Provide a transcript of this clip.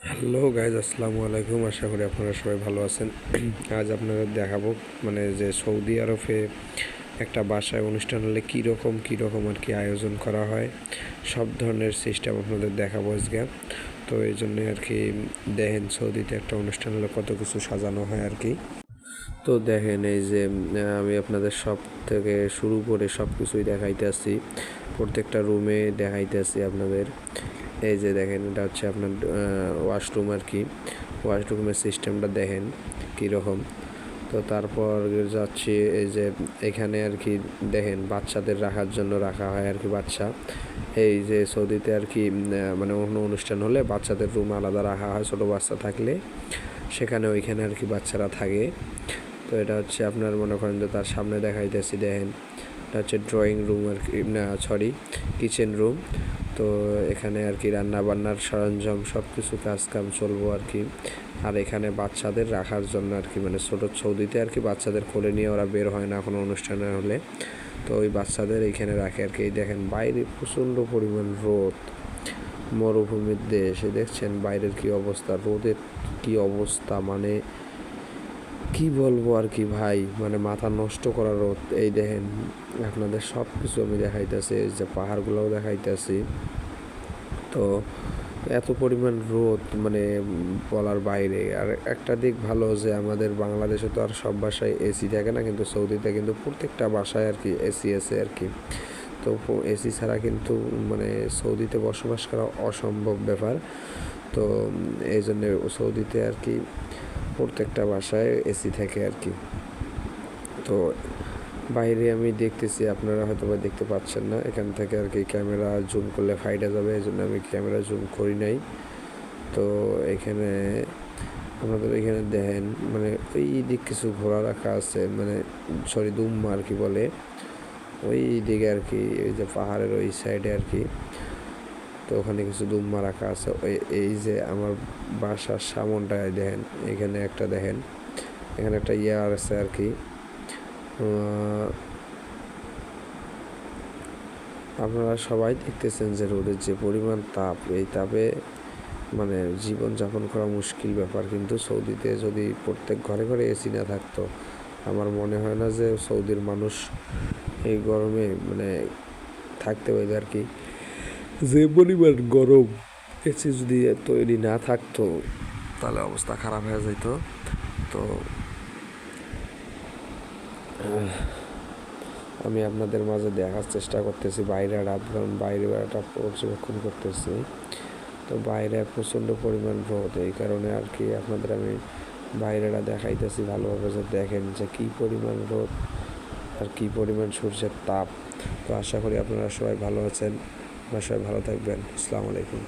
Hello guys, আসসালামু আলাইকুম। আশা করি আপনারা সবাই ভালো আছেন। আজ আপনাদের দেখাবো যে সৌদি আরবে একটা বাসায় অনুষ্ঠান হলে কীরকম আর কি আয়োজন করা হয়, সব ধরনের সিস্টেম আপনাদের দেখাবো আজকে। তো এই জন্যে আর কি দেখেন সৌদিতে একটা অনুষ্ঠান হলে কত কিছু সাজানো হয় আর কি। তো দেখেন এই যে আমি আপনাদের সব থেকে শুরু করে সব কিছুই দেখাইতে আসছি, প্রত্যেকটা রুমে দেখাইতে আসছি আপনাদের। এই যে দেখেন এটা হচ্ছে আপনার ওয়াশরুম আর কি। ওয়াশরুমের সিস্টেমটা দেখেন কীরকম। তো তারপর যাচ্ছি এই যে এখানে আর কি দেখেন বাচ্চাদের রাখার জন্য রাখা হয় আর কি বাচ্চা। এই যে সৌদিতে আর কি মানে অন্য অনুষ্ঠান হলে বাচ্চাদের রুম আলাদা রাখা হয়, ছোটো বাচ্চা থাকলে সেখানে ওইখানে আর কি বাচ্চারা থাকে। তো এটা হচ্ছে আপনার মনে করেন যে তার সামনে দেখাইতেছি দেখেন, এটা হচ্ছে ড্রয়িং রুম আর কি, না সরি কিচেন রুম। তো এখানে আর কি রান্না বান্নার সরঞ্জাম সব কিছু কাম চলবো আর কি। আর এখানে বাচ্চাদের রাখার জন্য আর কি মানে ছোটো সৌদিতে আর কি বাচ্চাদের কোলে নিয়ে ওরা বের হয় না কোনো অনুষ্ঠানে হলে, তো ওই বাচ্চাদের এইখানে রাখে আর কি। এই দেখেন বাইরে প্রচণ্ড পরিমাণ রোদ, মরুভূমির দেশ, দেখছেন বাইরের কি অবস্থা, রোদের কি অবস্থা, মানে কি বলবো আর কি ভাই, মানে মাথা নষ্ট করা রোদ। এই দেখেন আপনাদের সব কিছু আমি দেখাইতেছি, এই যে পাহাড়গুলোও দেখাইতেছি। তো এত পরিমাণ রোদ মানে বলার বাইরে। আর একটা দিক ভালো যে আমাদের বাংলাদেশে তো আর সব বাসায় এসি থাকে না, কিন্তু সৌদিতে কিন্তু প্রত্যেকটা বাসায় আর কি এসি আছে আর কি। তো এসি ছাড়া কিন্তু মানে সৌদিতে বসবাস করা অসম্ভব ব্যাপার। তো এই জন্যে সৌদিতে আর কি প্রত্যেকটা বাসায় এসি থাকে আর কি। তো বাইরে আমি দেখতেছি, আপনারা হয়তো বা দেখতে পাচ্ছেন না, এখান থেকে আর কি ক্যামেরা জুম করলে ফাইডা যাবে, এই জন্য আমি ক্যামেরা জুম করি নাই। তো এখানে আপনাদের এখানে দেখেন মানে ওই দিক কিছু ঘোরা রাখা আছে, মানে সরি দুম্মা আর কি বলে, ওই দিকে আর কি ওই যে পাহাড়ের ওই সাইডে আর কি। তো ওখানে কিছু দুম্মা রাখা আছে। এই যে আমার বাসার সামনটায় দেখেন, এখানে একটা দেখেন, এখানে একটা ইয়ার আছে আর কি। আপনারা সবাই দেখতেছেন যে রোদের যে পরিমাণ তাপ, এই তাপে মানে জীবনযাপন করা মুশকিল ব্যাপার। কিন্তু সৌদিতে যদি প্রত্যেক ঘরে ঘরে এসি না থাকতো, আমার মনে হয় না যে সৌদির মানুষ এই গরমে মানে থাকতে পারবে আর কি। যে পরিমাণ গরম, এসি যদি তৈরি না থাকতো তাহলে অবস্থা খারাপ হয়ে যেত। তো আমি আপনাদের মাঝে দেখার চেষ্টা করতেছি বাইরের আপগ্রাউন্ড, বাইরেটা পর্যবেক্ষণ করতেছি। তো বাইরে প্রচণ্ড পরিমাণ রোদ, এই কারণে আর কি আপনাদের আমি বাইরেটা দেখাইতেছি ভালোভাবে, যে দেখেন যে কী পরিমাণ রোদ আর কী পরিমাণ সূর্যের তাপ। তো আশা করি আপনারা সবাই ভালো আছেন, আপনারা সবাই ভালো থাকবেন। আসসালামু আলাইকুম।